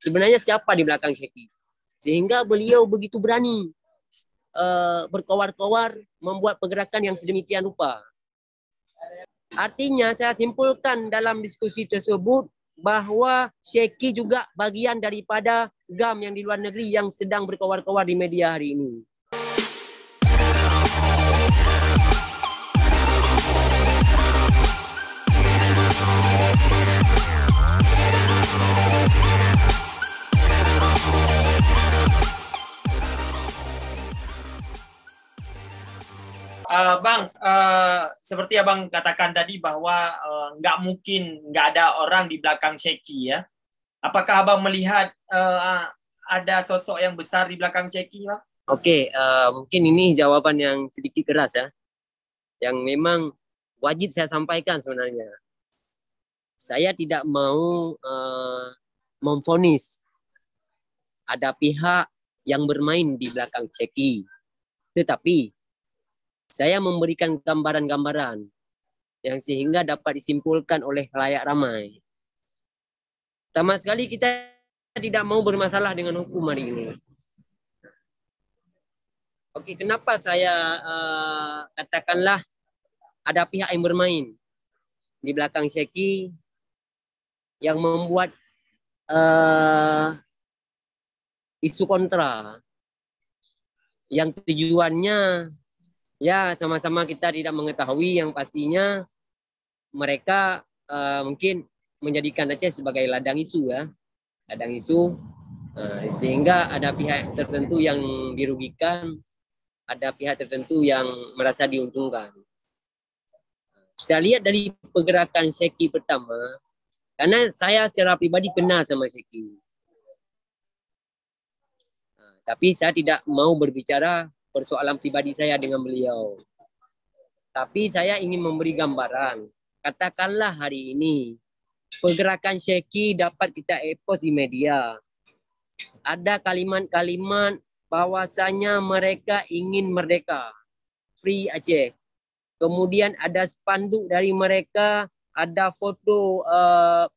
sebenarnya siapa di belakang Syekhi. Sehingga beliau begitu berani berkowar-kowar membuat pergerakan yang sedemikian rupa. Artinya saya simpulkan dalam diskusi tersebut bahwa Syekhi juga bagian daripada GAM yang di luar negeri yang sedang berkowar-kowar di media hari ini. Bang, seperti abang katakan tadi bahwa nggak mungkin nggak ada orang di belakang Syekhi ya. Apakah abang melihat ada sosok yang besar di belakang Syekhi, Bang? Oke, mungkin ini jawaban yang sedikit keras ya, yang memang wajib saya sampaikan sebenarnya. Saya tidak mau memvonis ada pihak yang bermain di belakang Syekhi, tetapi saya memberikan gambaran-gambaran yang sehingga dapat disimpulkan oleh khalayak ramai. Pertama sekali kita tidak mau bermasalah dengan hukum hari ini. Oke, kenapa saya katakanlah ada pihak yang bermain di belakang Syekhi yang membuat isu kontra yang tujuannya ya sama-sama kita tidak mengetahui, yang pastinya mereka mungkin menjadikan Aceh sebagai ladang isu ya, ladang isu, sehingga ada pihak tertentu yang dirugikan, ada pihak tertentu yang merasa diuntungkan. Saya lihat dari pergerakan Syekhi pertama, karena saya secara pribadi kenal sama Syekhi, tapi saya tidak mau berbicara persoalan pribadi saya dengan beliau. Tapi saya ingin memberi gambaran. Katakanlah hari ini pergerakan Syekhi dapat kita expose di media. Ada kalimat-kalimat bahwasanya mereka ingin merdeka, free Aceh. Kemudian ada spanduk dari mereka, ada foto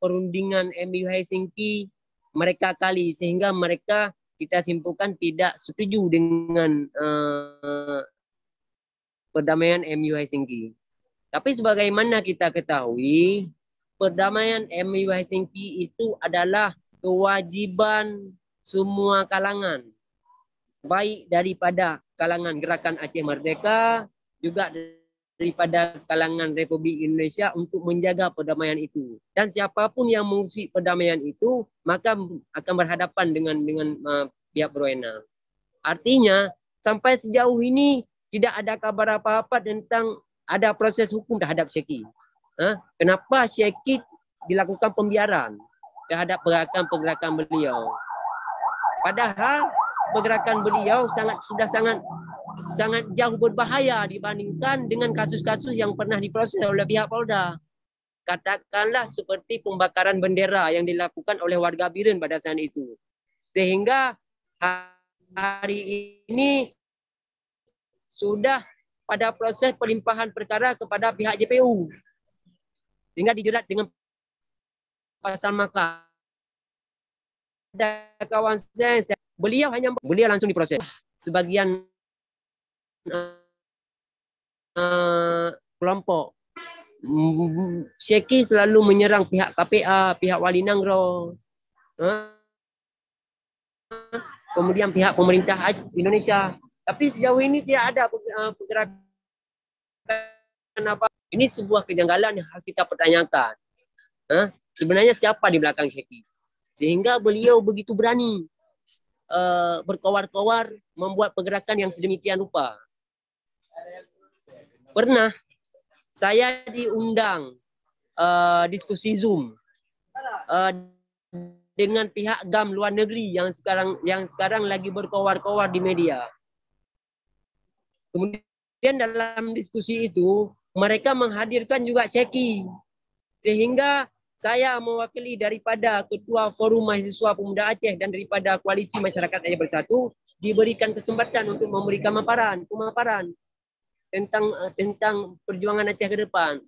perundingan MOU Helsinki mereka kali, sehingga mereka kita simpulkan tidak setuju dengan perdamaian MOU Helsinki. Tapi sebagaimana kita ketahui, perdamaian MOU Helsinki itu adalah kewajiban semua kalangan, baik daripada kalangan Gerakan Aceh Merdeka, juga daripada kalangan Republik Indonesia untuk menjaga perdamaian itu. Dan siapapun yang mengusik perdamaian itu, maka akan berhadapan dengan pihak berwenang. Artinya, sampai sejauh ini tidak ada kabar apa-apa tentang ada proses hukum terhadap Syekhi. Kenapa Syekhi dilakukan pembiaran terhadap pergerakan beliau? Padahal pergerakan beliau sudah sangat jauh berbahaya dibandingkan dengan kasus-kasus yang pernah diproses oleh pihak Polda. Katakanlah seperti pembakaran bendera yang dilakukan oleh warga Biren pada saat itu. Sehingga hari ini sudah pada proses pelimpahan perkara kepada pihak JPU. Sehingga dijerat dengan pasal makar. Ada kawan saya, beliau langsung diproses. Sebagian kelompok Syekhi selalu menyerang pihak KPA, pihak Wali Nangro, kemudian pihak pemerintah Indonesia. Tapi sejauh ini tidak ada pergerakan apa. Ini sebuah kejanggalan yang harus kita pertanyakan. Sebenarnya siapa di belakang Syekhi? Sehingga beliau begitu berani berkowar-kowar membuat pergerakan yang sedemikian rupa. Pernah saya diundang diskusi Zoom dengan pihak GAM luar negeri yang sekarang lagi berkowar-kowar di media. Kemudian dalam diskusi itu mereka menghadirkan juga Syekhi, sehingga saya mewakili daripada Ketua Forum Mahasiswa Pemuda Aceh dan daripada Koalisi Masyarakat Aceh Bersatu diberikan kesempatan untuk memberikan pemaparan tentang perjuangan Aceh ke depan.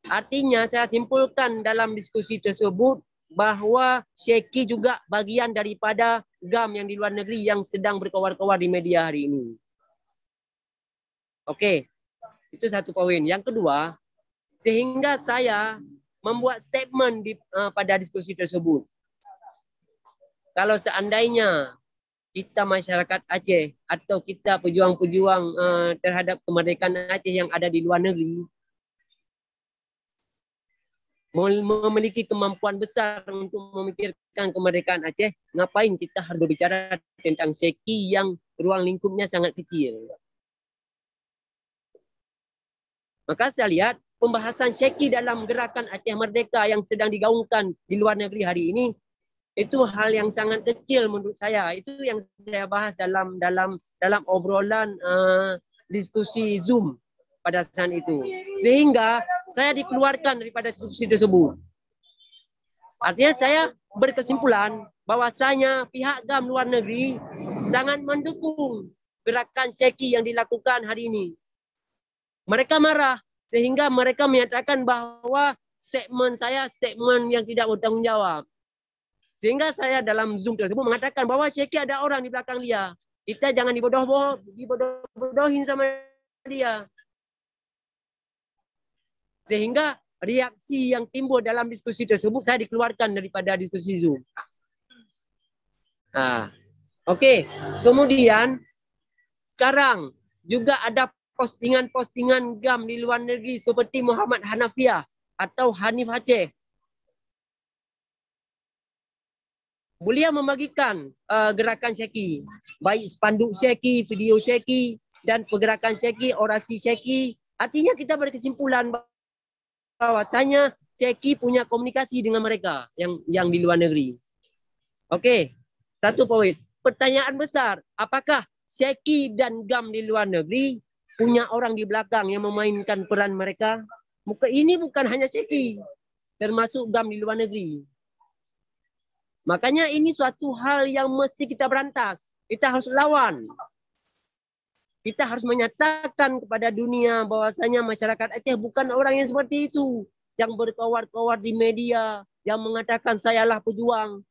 Artinya saya simpulkan dalam diskusi tersebut bahwa Syeki juga bagian daripada GAM yang di luar negeri yang sedang berkowar-kowar di media hari ini. Oke, itu satu poin. Yang kedua, sehingga saya membuat statement pada diskusi tersebut. Kalau seandainya kita masyarakat Aceh atau kita pejuang-pejuang terhadap kemerdekaan Aceh yang ada di luar negeri memiliki kemampuan besar untuk memikirkan kemerdekaan Aceh, ngapain kita harus berbicara tentang Syeki yang ruang lingkupnya sangat kecil? Maka saya lihat pembahasan Syeki dalam gerakan Aceh Merdeka yang sedang digaungkan di luar negeri hari ini itu hal yang sangat kecil menurut saya. Itu yang saya bahas dalam obrolan diskusi Zoom pada saat itu. Sehingga saya dikeluarkan daripada diskusi tersebut. Artinya saya berkesimpulan bahwasanya pihak GAM luar negeri sangat mendukung gerakan Syeki yang dilakukan hari ini. Mereka marah sehingga mereka menyatakan bahwa statement saya statement yang tidak bertanggung jawab. Sehingga saya dalam Zoom tersebut mengatakan bahwa Syeki ada orang di belakang dia. Kita jangan dibodoh-bodohin sama dia. Sehingga reaksi yang timbul dalam diskusi tersebut saya dikeluarkan daripada diskusi Zoom. Oke. Kemudian sekarang juga ada postingan-postingan GAM di luar negeri seperti Muhammad Hanafiah atau Hanif Aceh. Beliau membagikan gerakan Syeki, baik spanduk Syeki, video Syeki, dan pergerakan Syeki, orasi Syeki. Artinya kita berkesimpulan bahwasanya Syeki punya komunikasi dengan mereka yang di luar negeri. Oke, satu poin. Pertanyaan besar, apakah Syeki dan GAM di luar negeri punya orang di belakang yang memainkan peran mereka? Ini bukan hanya Syeki, termasuk GAM di luar negeri. Makanya ini suatu hal yang mesti kita berantas. Kita harus lawan. Kita harus menyatakan kepada dunia bahwasanya masyarakat Aceh bukan orang yang seperti itu. Yang berkowar-kowar di media, yang mengatakan sayalah pejuang.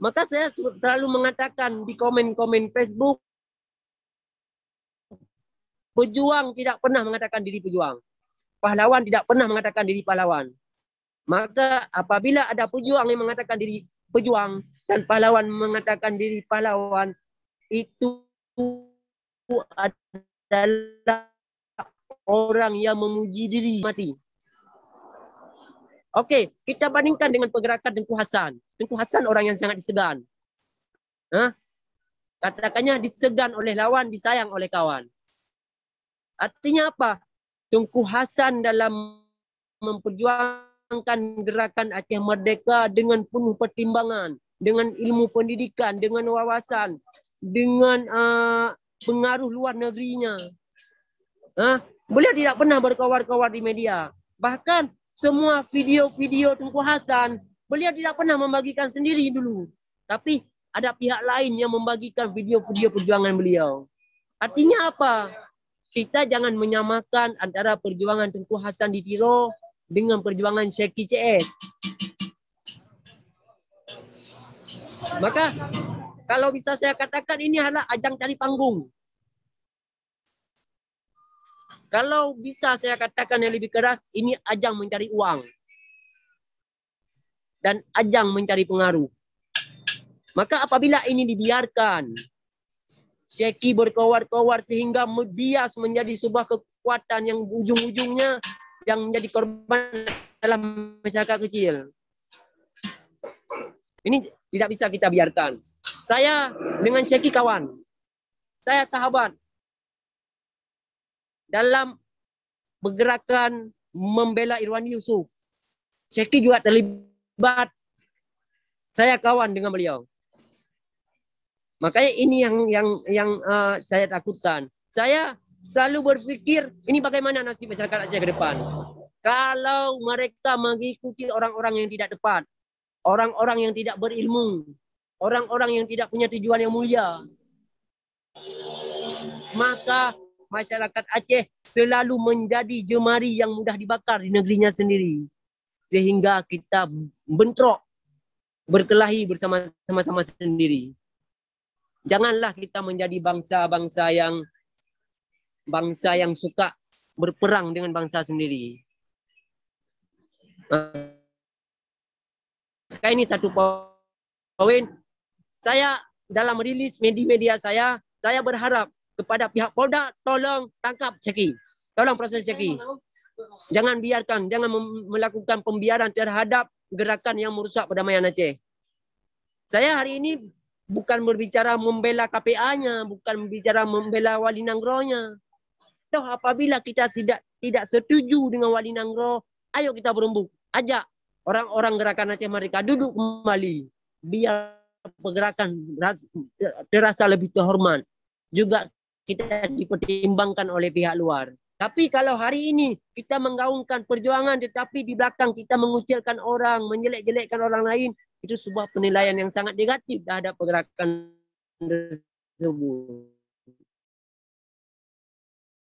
Maka saya selalu mengatakan di komen-komen Facebook, pejuang tidak pernah mengatakan diri pejuang. Pahlawan tidak pernah mengatakan diri pahlawan. Maka apabila ada pejuang yang mengatakan diri pejuang dan pahlawan mengatakan diri pahlawan, itu adalah orang yang memuji diri mati. Oke, kita bandingkan dengan pergerakan Tengku Hasan. Tengku Hasan orang yang sangat disegan. Katakannya disegan oleh lawan, disayang oleh kawan. Artinya apa? Tengku Hasan dalam memperjuangkan gerakan Aceh Merdeka dengan penuh pertimbangan, dengan ilmu pendidikan, dengan wawasan, dengan pengaruh luar negerinya. Beliau tidak pernah berkowar-kowar di media. Bahkan semua video-video Tengku Hasan, beliau tidak pernah membagikan sendiri dulu. Tapi ada pihak lain yang membagikan video-video perjuangan beliau. Artinya apa? Kita jangan menyamakan antara perjuangan Tengku Hasan di Tiro dengan perjuangan Syeki CS. Maka kalau bisa saya katakan ini adalah ajang cari panggung. Kalau bisa saya katakan yang lebih keras, ini ajang mencari uang. Dan ajang mencari pengaruh. Maka apabila ini dibiarkan, Syeki berkowar-kowar sehingga bias menjadi sebuah kekuatan yang ujung-ujungnya yang menjadi korban dalam masyarakat kecil. Ini tidak bisa kita biarkan. Saya dengan Syeki kawan. Saya sahabat. Dalam bergerakan membela Irwan Yusuf. Syeki juga terlibat. Saya kawan dengan beliau. Makanya ini yang saya takutkan. Saya selalu berpikir ini bagaimana nasib masyarakat Aceh ke depan. Kalau mereka mengikuti orang-orang yang tidak tepat, orang-orang yang tidak berilmu, orang-orang yang tidak punya tujuan yang mulia, maka masyarakat Aceh selalu menjadi jemari yang mudah dibakar di negerinya sendiri. Sehingga kita bentrok berkelahi bersama-sama sendiri. Janganlah kita menjadi bangsa yang suka berperang dengan bangsa sendiri. Ini satu poin. Saya dalam rilis media saya berharap kepada pihak Polda, tolong tangkap Syekhi. Tolong proses Syekhi. Jangan melakukan pembiaran terhadap gerakan yang merusak perdamaian Aceh. Saya hari ini bukan berbicara membela KPA-nya, bukan berbicara membela Wali Nanggro-nya. Toh apabila kita tidak setuju dengan Wali Nanggro, ayo kita berembuk. Ajak orang-orang gerakan Aceh Merdeka duduk kembali. Biar pergerakan terasa lebih terhormat. Juga kita dipertimbangkan oleh pihak luar. Tapi kalau hari ini kita menggaungkan perjuangan tetapi di belakang kita mengucilkan orang, menjelek-jelekkan orang lain, itu sebuah penilaian yang sangat negatif terhadap pergerakan tersebut.